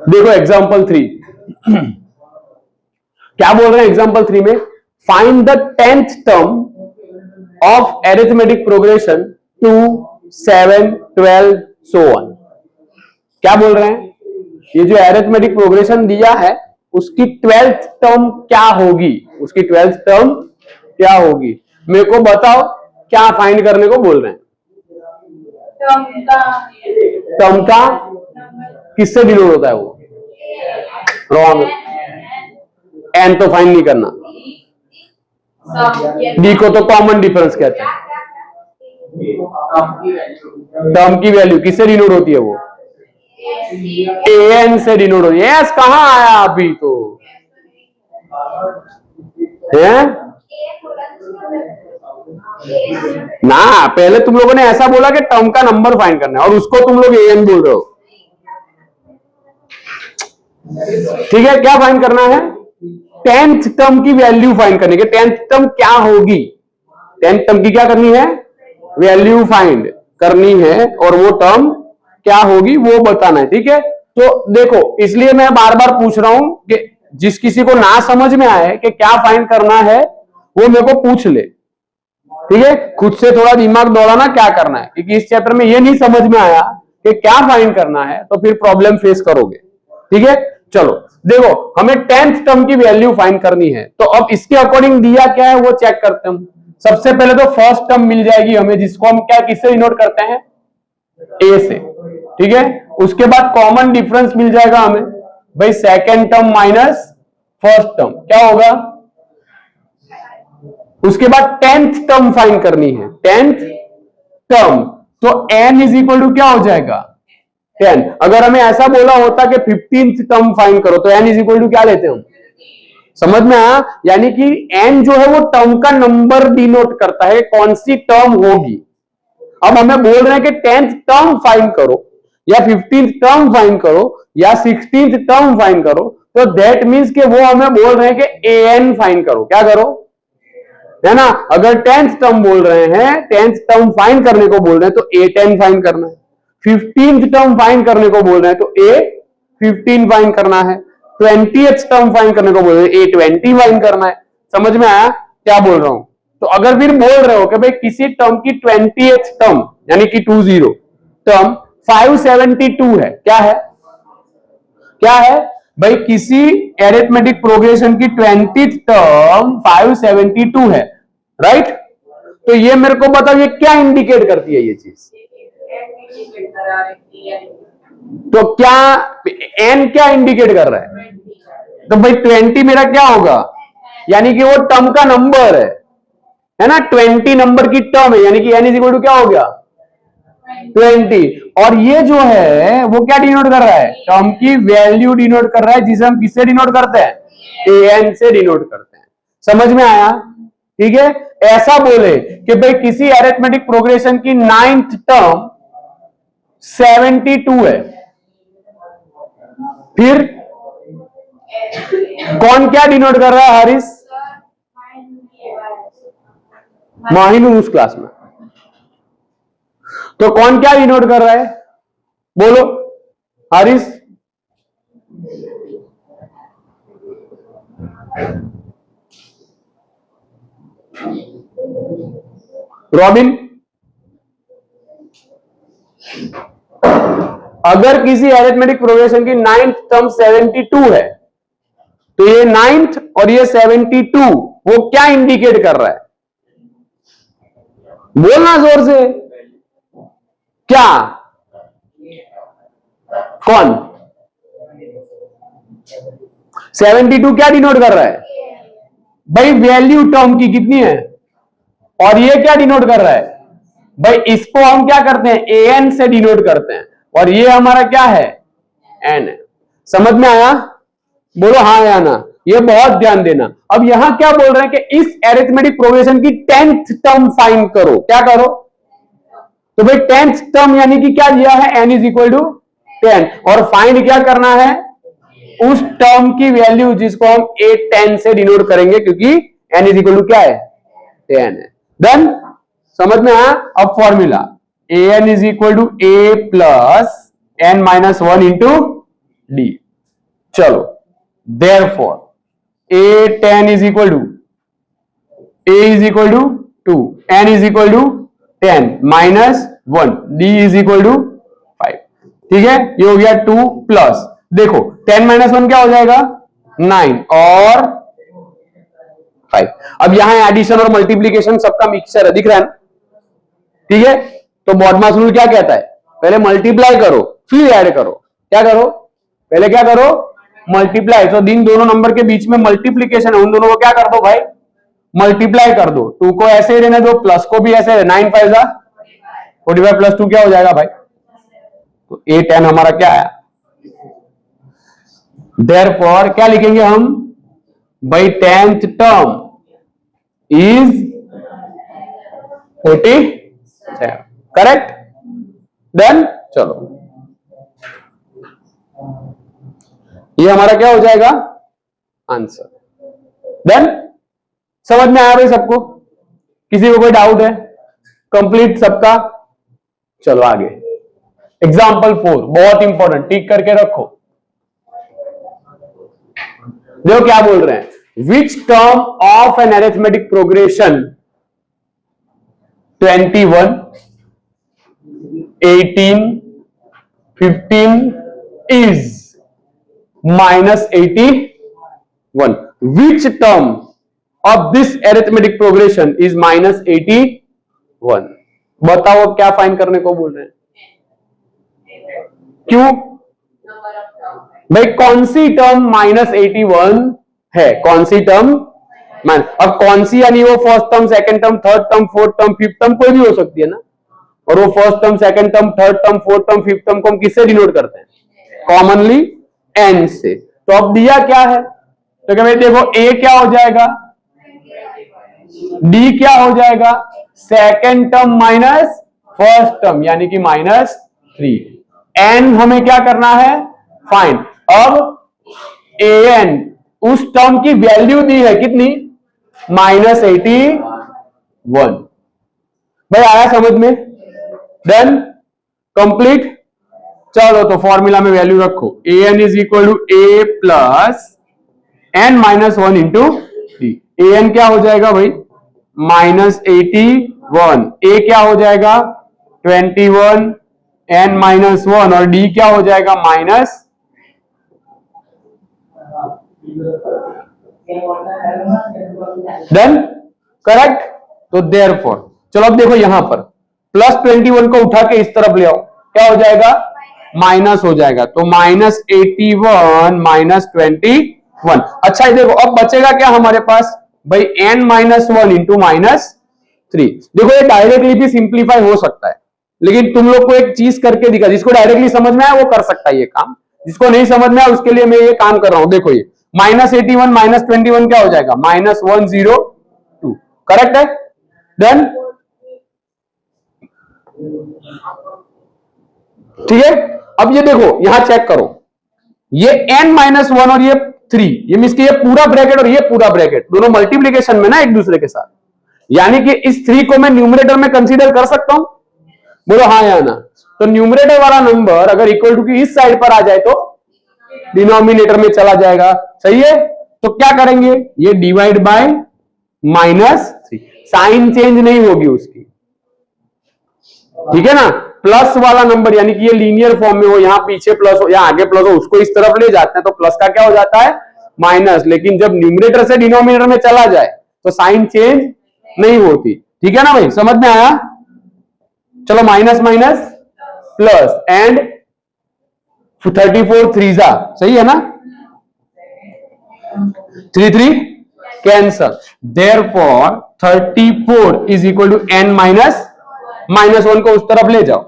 देखो एग्जाम्पल 3 क्या बोल रहे हैं एग्जाम्पल 3 में, find the 10th term of arithmetic progression 2, 7, 12 so on. क्या बोल रहे हैं, ये जो एरिथमेटिक प्रोग्रेशन दिया है उसकी 12th टर्म क्या होगी, उसकी 12th टर्म क्या होगी, मेरे को बताओ। क्या फाइंड करने को बोल रहे हैं? टर्म का किससे डिनोट होता है वो? रॉन्ग, एन तो फाइंड नहीं करना, डी को तो कॉमन डिफरेंस कहते हैं। टर्म की वैल्यू किससे डिनोट होती है? वो एन से डिनोट होती है। एस कहां आया अभी तो है ना, पहले तुम लोगों ने ऐसा बोला कि टर्म का नंबर फाइंड करना है और उसको तुम लोग एन बोल रहे हो। ठीक है, क्या फाइंड करना है? 10th टर्म की वैल्यू फाइंड करनी है। 10th टर्म क्या होगी? 10th टर्म की क्या करनी है? वैल्यू फाइंड करनी है और वो टर्म क्या होगी वो बताना है। ठीक है, तो देखो इसलिए मैं बार बार पूछ रहा हूं कि जिस किसी को ना समझ में आए कि क्या फाइंड करना है वो मेरे को पूछ ले। ठीक है, खुद से थोड़ा दिमाग दौड़ाना क्या करना है, क्योंकि इस चैप्टर में ये नहीं समझ में आया कि क्या फाइंड करना है तो फिर प्रॉब्लम फेस करोगे। ठीक है, चलो देखो हमें 10th टर्म की वैल्यू फाइंड करनी है, तो अब इसके अकॉर्डिंग दिया क्या है वो चेक करते हैं हम। सबसे पहले तो फर्स्ट टर्म मिल जाएगी हमें, जिसको हम क्या किससे डिनोट करते हैं? ए से। ठीक है, उसके बाद कॉमन डिफरेंस मिल जाएगा हमें भाई, second term minus first term क्या होगा? उसके बाद 10th टर्म फाइंड करनी है, 10th टर्म, तो n इज इक्वल टू क्या हो जाएगा? 10। अगर हमें ऐसा बोला होता कि 15th टर्म फाइंड करो तो n इज इक्वल टू क्या लेते हम? समझ में आया? यानी कि n जो है वो टर्म का नंबर डिनोट करता है, कौन सी टर्म होगी। अब हमें बोल रहे हैं कि 10th टर्म फाइंड करो या 15th टर्म फाइंड करो या 16th टर्म फाइंड करो, तो दैट मीन्स कि वो हमें बोल रहे हैं कि an फाइंड करो। क्या करो, है ना? अगर 10th टर्म बोल रहे हैं, 10th टर्म फाइंड करने को बोल रहे हैं तो a10 फाइंड करना है। 15th टर्म फाइंड करने को बोल रहे हैं तो a15 फाइंड करना है। 20th टर्म फाइंड करने को बोल रहे हैं a20 फाइंड करना है। समझ में आया क्या बोल रहा हूं? तो अगर फिर बोल रहे हो कि भाई किसी टर्म की 20th टर्म यानी कि 20 टर्म 572 है, क्या है? क्या है भाई? किसी एरिथमेटिक प्रोग्रेशन की 20th टर्म 572 है, राइट? तो ये मेरे को बताओ ये क्या इंडिकेट करती है ये चीज? तो क्या n क्या इंडिकेट कर रहा है? तो भाई 20 मेरा क्या होगा? यानी कि वो टर्म का नंबर है ना, 20 नंबर की टर्म है, यानी कि n इज इक्वल टू क्या हो गया? 20। और ये जो है वो क्या डिनोट कर रहा है? टर्म की वैल्यू डिनोट कर रहा है, जिसे हम किससे डिनोट करते हैं? an से डिनोट करते हैं। समझ में आया? ठीक है, ऐसा बोले कि भाई किसी अरिथमेटिक प्रोग्रेशन की 9th टर्म 72 है, फिर कौन क्या डिनोट कर रहा है हारिस? माहिनू उस क्लास में, तो कौन क्या डिनोट कर रहा है बोलो हारिस? रॉबिन? अगर किसी अरिथमेटिक प्रोग्रेशन की 9th टर्म 72 है तो ये 9th और ये 72 वो क्या इंडिकेट कर रहा है? बोलना जोर से, क्या? कौन? 72 क्या डिनोट कर रहा है भाई? वैल्यू टर्म की कितनी है। और ये क्या डिनोट कर रहा है भाई? इसको हम क्या करते हैं? an से डिनोट करते हैं, और ये हमारा क्या है? n है। समझ में आया? बोलो हाँ या ना। ये बहुत ध्यान देना। अब यहां क्या बोल रहे हैं कि इस एरिथमेटिक प्रोग्रेशन की 10th टर्म फाइंड करो। क्या करो? तो भाई 10th टर्म यानी कि क्या दिया है? n इज इक्वल टू 10, और फाइंड क्या करना है? उस टर्म की वैल्यू जिसको हम a10 से डिनोट करेंगे, क्योंकि n इज इक्वल टू क्या है 10 है। देन समझ में आया। अब formula an is equal to a plus n minus 1 into d. चलो therefore a10 is equal to a is equal to 2, n is equal to 10 minus 1, d is equal to 5। ठीक है, ये हो गया 2 प्लस, देखो 10 माइनस 1 क्या हो जाएगा 9 और 5। अब यहां एडिशन और मल्टीप्लीकेशन सबका मिक्सचर है, दिख रहा है ना। ठीक है, तो बॉडमास रूल क्या कहता है, पहले मल्टीप्लाई करो फिर ऐड करो। क्या करो, पहले क्या करो मल्टीप्लाई। तो इन दोनों नंबर के बीच में मल्टीप्लीकेशन है, उन दोनों को क्या कर दो भाई मल्टीप्लाई कर दो। 2 को ऐसे ही रहने दो, प्लस को भी ऐसे 9 5 जा 45 प्लस 2 क्या हो जाएगा भाई, तो a10 हमारा क्या आया। देयरफॉर क्या लिखेंगे हम भाई 10th term is 47, correct. Then चलो ये हमारा क्या हो जाएगा आंसर। देन समझ में आया भाई सबको, किसी को कोई डाउट है, कंप्लीट सबका। चलो आगे एग्जाम्पल 4 बहुत इंपॉर्टेंट, टिक करके रखो। देखो क्या बोल रहे हैं, which term of an arithmetic progression 21 18 15 is minus 81, which term of this arithmetic progression is minus 81। बताओ क्या फाइंड करने को बोल रहे हैं, क्यों भाई कौन सी टर्म माइनस 81 है, कौन सी टर्म माइनस, अब कौन सी यानी वो first term second term third term fourth term fifth term कोई भी हो सकती है ना, और वो first term second term third term fourth term fifth term को हम किससे डिनोट करते हैं, कॉमनली n से। तो अब दिया क्या है, तो क्या भाई देखो a क्या हो जाएगा, d क्या हो जाएगा second term minus first term यानी कि -3, n हमें क्या करना है फाइंड। अब an उस टर्म की वैल्यू दी है कितनी -81 भाई, आया समझ में। Then complete. चलो तो फॉर्मूला में वैल्यू रखो, an is equal to a plus n minus 1 into d. an क्या हो जाएगा भाई -81, a क्या हो जाएगा 21 n माइनस 1 और d क्या हो जाएगा माइनस, डन करेक्ट। तो देयरफॉर चलो अब देखो यहां पर +21 को उठा के इस तरफ ले आओ, क्या हो जाएगा माइनस हो जाएगा, तो -81 माइनस 21। अच्छा देखो अब बचेगा क्या हमारे पास भाई n माइनस 1 इंटू -3। देखो ये डायरेक्टली भी सिंप्लीफाई हो सकता है, लेकिन तुम लोग को एक चीज करके दिखा, जिसको डायरेक्टली समझ में आया वो कर सकता है ये काम, जिसको नहीं समझ में आया उसके लिए मैं ये काम कर रहा हूं। देखो ये -81 माइनस 21 क्या हो जाएगा -102, करेक्ट है। देन ठीक है, अब ये देखो यहां चेक करो, ये n माइनस 1 और ये 3, ये मींस कि ये पूरा ब्रैकेट और ये पूरा ब्रैकेट दोनों मल्टीप्लीकेशन में ना एक दूसरे के साथ, यानी कि इस 3 को मैं न्यूमरेटर में कंसीडर कर सकता हूं, बोलो हाँ या ना। तो न्यूमरेटर वाला नंबर अगर इक्वल टू की इस साइड पर आ जाए तो डिनोमिनेटर में चला जाएगा, सही है। तो क्या करेंगे, ये डिवाइड बाय -3, साइन चेंज नहीं होगी उसकी, ठीक है ना। प्लस वाला नंबर यानी कि ये लीनियर फॉर्म में हो, यहां पीछे प्लस हो या आगे प्लस हो, उसको इस तरफ ले जाते हैं तो प्लस का क्या हो जाता है माइनस, लेकिन जब न्यूमरेटर से डिनोमिनेटर में चला जाए तो साइन चेंज नहीं होती, ठीक है ना भाई, समझ में आया। चलो माइनस माइनस प्लस एंड 34 3 जा, सही है ना, 3 3 cancel. Therefore 34 is equal to n minus -1 को उस तरफ ले जाओ,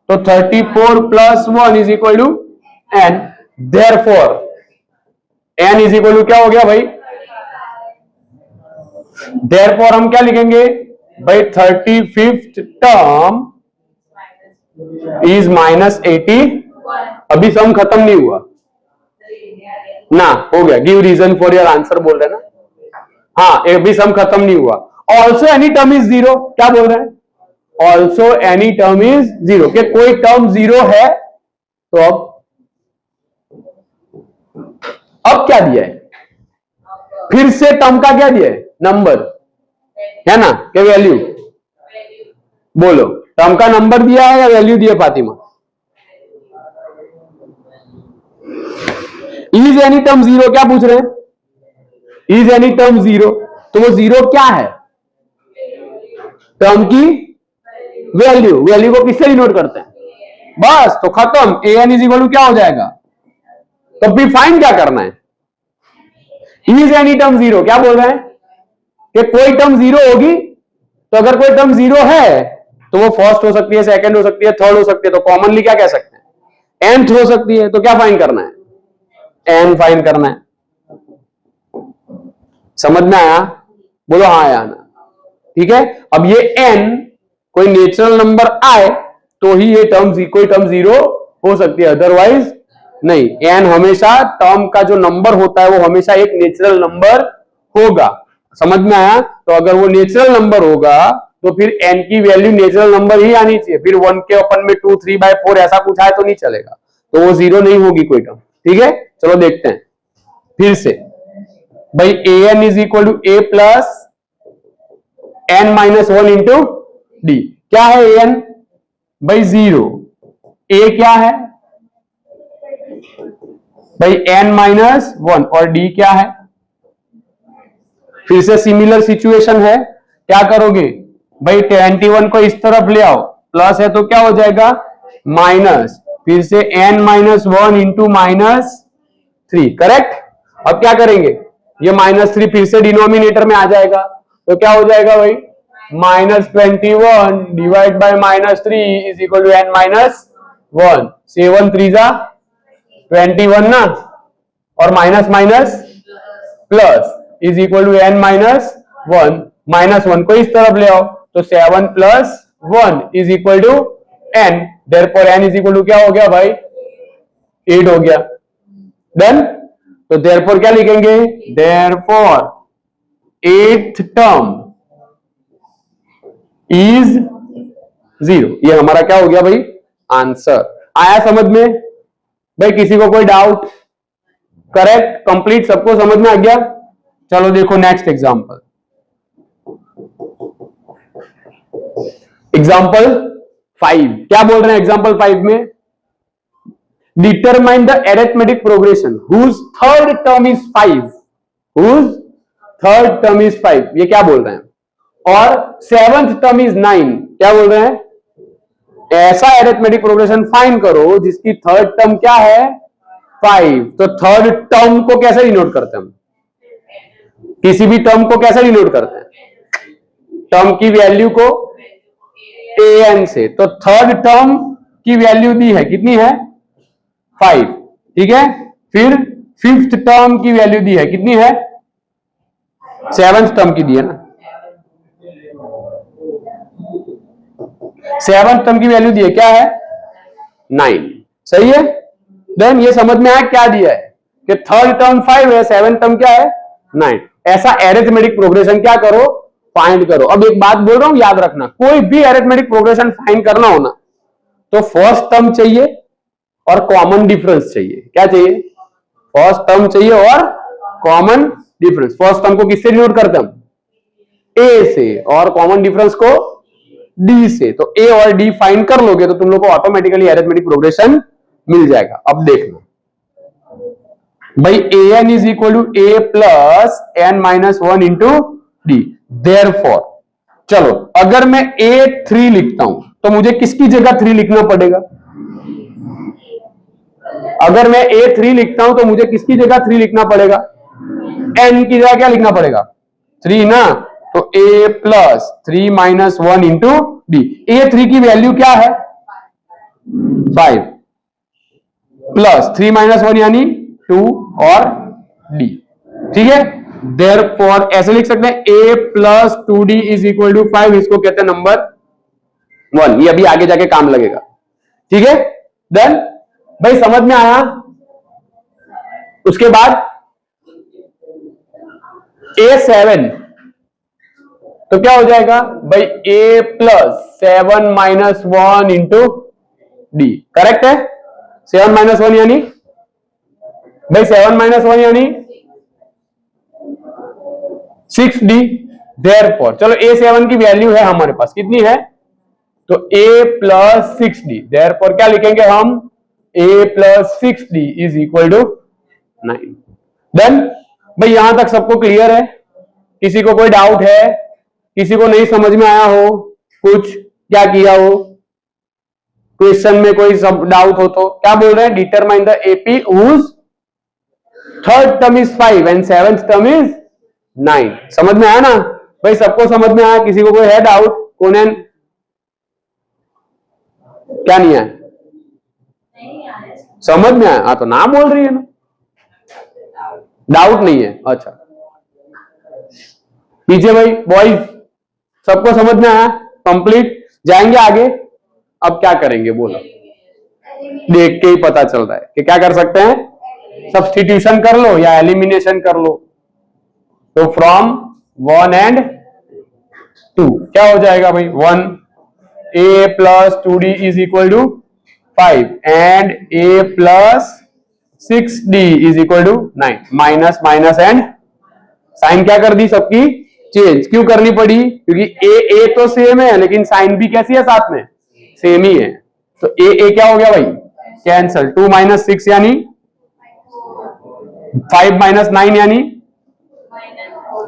तो 34 plus 1 is equal to n। Therefore n is equal to क्या हो गया भाई, देयरफॉर हम क्या लिखेंगे भाई 35th टर्म इज -80। अभी सम खत्म नहीं हुआ ना, हो गया। Give reason for your answer बोल रहे ना, हाँ, एक भी सम खत्म नहीं हुआ। Also any term is zero, क्या बोल रहे हैं? Also any term is zero, कि कोई टर्म जीरो है। तो अब क्या दिया है? फिर से टर्म का क्या दिया है? नंबर है ना, क्या वैल्यू? बोलो, टर्म का नंबर दिया है या वैल्यू दिया Fatima? Is any term zero, क्या पूछ रहे हैं? इज एनी टर्म जीरो, तो वो जीरो क्या है? टर्म की वैल्यू। वैल्यू को किससे डिनोट करते हैं? बस, तो खत्म। ए एन इज इक्वल टू क्या हो जाएगा? तो फिर फाइंड क्या करना है? इज एनी टर्म जीरो, क्या बोल रहे हैं? कि कोई टर्म जीरो होगी। तो अगर कोई टर्म जीरो है तो वो फर्स्ट हो सकती है, सेकंड हो सकती है, थर्ड हो सकती है। तो कॉमनली क्या कह सकते हैं? nth हो सकती है। तो क्या फाइंड करना है? n फाइंड करना है। समझ में आया? बोलो हाँ या ना। ठीक है, अब ये n कोई नेचुरल नंबर आए तो ही ये टर्म, कोई टर्म जीरो हो सकती है, अदरवाइज नहीं। n हमेशा टर्म का जो नंबर होता है वो हमेशा एक नेचुरल नंबर होगा। समझ में आया? तो अगर वो नेचुरल नंबर होगा तो फिर n की वैल्यू नेचुरल नंबर ही आनी चाहिए। फिर 1 के अपन में 2, 3/4 ऐसा कुछ आए तो नहीं चलेगा, तो वो जीरो नहीं होगी कोई टर्म। ठीक है, चलो देखते हैं फिर से। भाई a n is equal to a plus n minus 1 into d. क्या है ए एन? भाई जीरो। ए क्या है? भाई n माइनस 1, और डी क्या है? फिर से सिमिलर सिचुएशन है, क्या करोगे? भाई 21 को इस तरफ ले आओ, प्लस है तो क्या हो जाएगा? माइनस, फिर से n माइनस 1 इंटू -3। करेक्ट। अब क्या करेंगे? ये -3 फिर से डिनोमिनेटर में आ जाएगा, तो क्या हो जाएगा भाई? -21 divide by -3 is equal to n minus 1। 7 3 जा 21 ना, और minus minus plus is equal to n minus 1। -1 को इस तरफ ले आओ, तो 7 plus 1 is equal to n। Therefore n is equal to क्या हो गया भाई? 8 हो गया। डन। तो देयरफॉर क्या लिखेंगे? Therefore 8th term is 0। ये हमारा क्या हो गया भाई? आंसर। आया समझ में? भाई किसी को कोई डाउट? करेक्ट, कंप्लीट, सबको समझ में आ गया? चलो देखो नेक्स्ट एग्जांपल। एग्जांपल 5 क्या बोल रहे हैं? एग्जांपल 5 में determine the arithmetic progression whose third term is 5। Whose third term is 5, ये क्या बोल रहे हैं? और 7th टर्म इज 9, क्या बोल रहे हैं? ऐसा अरिथमेटिक प्रोग्रेशन फाइंड करो जिसकी थर्ड टर्म क्या है? 5। तो थर्ड टर्म को कैसे डिनोट करते हैं हम? किसी भी टर्म को कैसे डिनोट करते हैं? टर्म की वैल्यू को an से। तो थर्ड टर्म की वैल्यू दी है, कितनी है? 5। ठीक है, फिर 5th टर्म की वैल्यू दी है, कितनी है? 7th टर्म की दी है ना। 7th टर्म की वैल्यू दी है, क्या है? 9। सही है। देन ये समझ में आया क्या दिया है? कि थर्ड टर्म 5 है, 7th टर्म क्या है? 9। ऐसा अरिथमेटिक प्रोग्रेशन क्या करो? फाइंड करो। अब एक बात बोल रहा हूं, याद रखना, कोई भी अरिथमेटिक प्रोग्रेशन फाइंड करना हो ना, तो फर्स्ट टर्म चाहिए और कॉमन डिफरेंस चाहिए। क्या चाहिए? फर्स्ट टर्म चाहिए और कॉमन डिफरेंस। फर्स्ट टर्म को किससे डिनोट करते हैं हम? ए से, और कॉमन डिफरेंस को डी से। तो ए और डी फाइंड कर लोगे तो तुम लोग को ऑटोमेटिकली अरिथमेटिक प्रोग्रेशन मिल जाएगा। अब देखना भाई, a n is equal to a plus n minus 1 into d. Therefore चलो, अगर मैं A3 लिखता हूं तो मुझे किसकी जगह 3 लिखना पड़ेगा? अगर मैं A3 लिखता हूं तो मुझे किसकी जगह 3 लिखना पड़ेगा? n की जगह क्या लिखना पड़ेगा? 3 ना। तो A plus 3 minus 1 into D. A3 की वैल्यू क्या है? 5 प्लस 3 माइनस 1 यानी 2 और डी। ठीक है, देयरफॉर ऐसे लिख सकते हैं a plus 2d is equal to 5। इसको कहते हैं नंबर 1। ये अभी आगे जाके काम लगेगा। ठीक है, देन भाई समझ में आया? उसके बाद A7, तो क्या हो जाएगा भाई A plus 7 minus 1 into D, correct है? 7 माइनस 1 यानी भाई 7 माइनस 1 यानी 6D। देयरफॉर चलो A7 की वैल्यू है हमारे पास, कितनी है? तो A प्लस 6D, देयरफॉर क्या लिखेंगे हम? A plus 6D is equal to 9। Done भाई, यहां तक सबको क्लियर है? किसी को कोई डाउट है? किसी को नहीं समझ में आया हो कुछ, क्या किया हो क्वेश्चन में, कोई सब डाउट हो तो क्या बोल रहे हैं? Determine the AP whose third term is 5 and seventh term is 9। समझ में आया ना भाई? सबको समझ में आया? किसी को कोई है डाउट? कोनेन क्या नहीं आया? समझ में आया? हाँ तो ना बोल रही है ना, डाउट नहीं है। अच्छा पीछे भाई बॉयज सबको समझ में आया? कंप्लीट, जाएंगे आगे। अब क्या करेंगे बोलो? देख के ही पता चल रहा है कि क्या कर सकते हैं, सब्स्टिट्यूशन कर लो या एलिमिनेशन कर लो। तो फ्रॉम 1 एंड 2 क्या हो जाएगा भाई? 1 A plus 2D is equal to 5 and A plus 6D is equal to 9। Minus minus and sign क्या कर दी सबकी? चेंज। क्यों करनी पड़ी? क्योंकि ए तो सेम है लेकिन साइन भी कैसी है साथ में? सेम ही है। तो ए क्या हो गया भाई? कैंसल। 2 माइनस 6 यानी 5 माइनस 9 यानी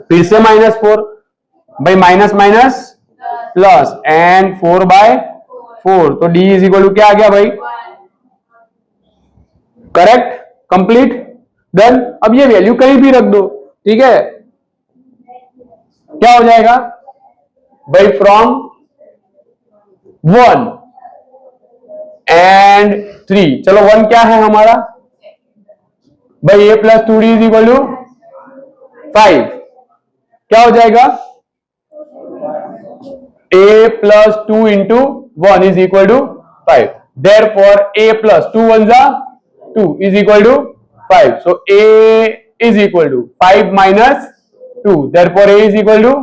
फिर से माइनस 4 भाई, माइनस माइनस प्लस एंड 4/4, तो डी इज इक्वल टू क्या आ गया भाई? Correct, complete, done. अब ये वैल्यू कहीं भी रख दो, ठीक है? क्या हो जाएगा भाई? फ्रॉम 1 एंड 3, चलो 1 क्या है हमारा भाई? A plus 2D is equal to 5, क्या हो जाएगा? A plus 2 into 1 is equal to 5, therefore A plus 2 1 जा 2 is equal to 5, so A is equal to 5 minus 2, therefore A is equal to,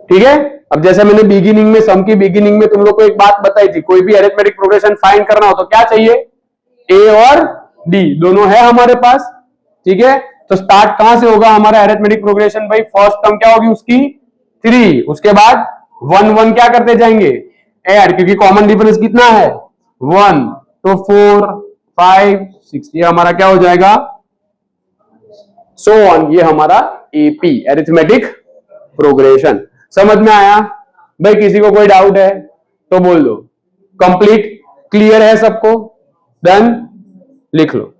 ठीक है? अब जैसे मैंने बिगिनिंग में, सम की बिगिनिंग में तुम लोग को एक बात बताई थी, कोई भी अरिथमेटिक प्रोग्रेशन फाइंड करना हो तो क्या चाहिए? A और D दोनों है हमारे पास, ठीक है? तो स्टार्ट कहां से होगा हमारा अरिथमेटिक प्रोग्रेशन भाई? फर्स्ट टर्म क्या होगी उसकी? 3, उसके बाद 1 1 क्या करते जाएंगे? ऐड, क्योंकि कॉमन डिफरेंस कितना है? 1, तो 4 5 6, ये हमारा क्या हो जाएगा? सो ऑन, ये हमारा एपी अरिथमेटिक प्रोग्रेशन। समझ में आया भाई? किसी को कोई डाउट है तो बोल दो। कंप्लीट, क्लियर है सबको? डन, लिख लो।